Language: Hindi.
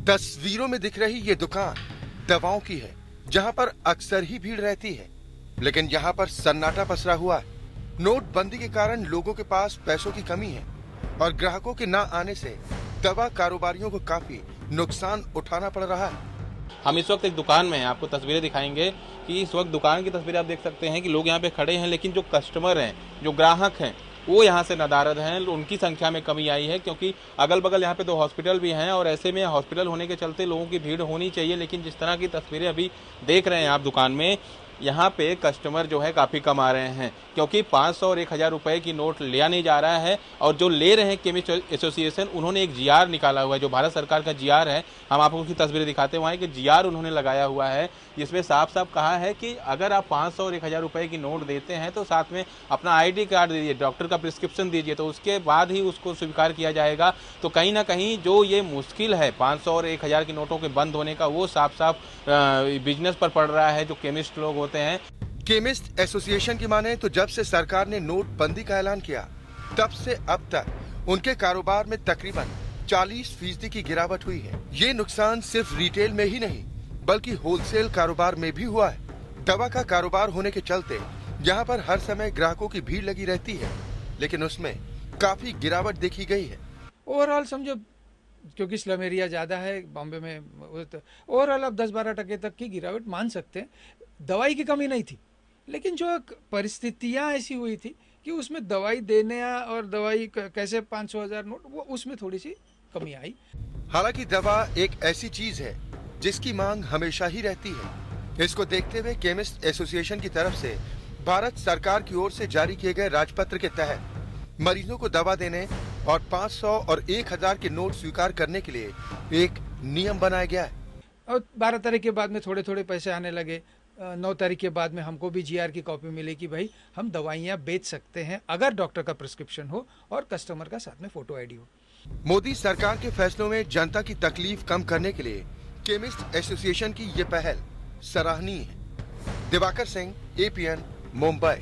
तस्वीरों में दिख रही ये दुकान दवाओं की है, जहां पर अक्सर ही भीड़ रहती है, लेकिन यहाँ पर सन्नाटा पसरा हुआ है। नोटबंदी के कारण लोगों के पास पैसों की कमी है और ग्राहकों के न आने से दवा कारोबारियों को काफी नुकसान उठाना पड़ रहा है। हम इस वक्त एक दुकान में हैं, आपको तस्वीरें दिखाएंगे कि इस वक्त दुकान की तस्वीरें आप देख सकते हैं कि लोग यहाँ पे खड़े हैं, लेकिन जो कस्टमर हैं, जो ग्राहक हैं, वो यहाँ से नदारद हैं। उनकी संख्या में कमी आई है क्योंकि अगल बगल यहाँ पे 2 हॉस्पिटल भी हैं और ऐसे में हॉस्पिटल होने के चलते लोगों की भीड़ होनी चाहिए, लेकिन जिस तरह की तस्वीरें अभी देख रहे हैं आप दुकान में, यहाँ पे कस्टमर जो है काफ़ी कम आ रहे हैं क्योंकि 500 और 1000 रुपये की नोट लिया नहीं जा रहा है। और जो ले रहे हैं केमिस्ट एसोसिएशन, उन्होंने एक जीआर निकाला हुआ है, जो भारत सरकार का जीआर है। हम आपको उसकी तस्वीरें दिखाते हुए कि जीआर उन्होंने लगाया हुआ है, जिसमें साफ साफ कहा है कि अगर आप 500 और 1000 रुपये की नोट देते हैं तो साथ में अपना ID कार्ड दीजिए, डॉक्टर का प्रिस्क्रिप्शन दीजिए, तो उसके बाद ही उसको स्वीकार किया जाएगा। तो कहीं ना कहीं जो ये मुश्किल है 500 और 1000 की नोटों के बंद होने का, वो साफ साफ बिजनेस पर पड़ रहा है जो केमिस्ट लोग होते हैं। केमिस्ट एसोसिएशन की माने तो जब से सरकार ने नोटबंदी का ऐलान किया, तब से अब तक उनके कारोबार में तकरीबन 40% की गिरावट हुई है। ये नुकसान सिर्फ रिटेल में ही नहीं बल्कि होलसेल कारोबार में भी हुआ है। दवा का कारोबार होने के चलते यहाँ पर हर समय ग्राहकों की भीड़ लगी रहती है, लेकिन उसमें काफी गिरावट देखी गई है। ओवरऑल समझो, क्योंकि स्लम एरिया ज़्यादा है बॉम्बे में, ओवरऑल अब 10-12% तक की गिरावट मान सकते हैं। दवाई की कमी नहीं थी, लेकिन जो परिस्थितियाँ ऐसी हुई थी कि उसमें दवाई देने और दवाई कैसे 500-1000 नोट, वो उसमें थोड़ी सी कमी आई। हालांकि दवा एक ऐसी चीज है जिसकी मांग हमेशा ही रहती है। इसको देखते हुए केमिस्ट एसोसिएशन की तरफ से भारत सरकार की ओर से जारी किए गए राजपत्र के तहत मरीजों को दवा देने और 500 और 1000 के नोट स्वीकार करने के लिए एक नियम बनाया गया है। और 12 तारीख के बाद में थोड़े थोड़े पैसे आने लगे। 9 तारीख के बाद में हमको भी जीआर की कॉपी मिली कि भाई हम दवाइयाँ बेच सकते हैं अगर डॉक्टर का प्रिस्क्रिप्शन हो और कस्टमर का साथ में फोटो ID हो। मोदी सरकार के फैसलों में जनता की तकलीफ कम करने के लिए केमिस्ट एसोसिएशन की ये पहल सराहनीय है। दिवाकर सिंह, APN, मुंबई।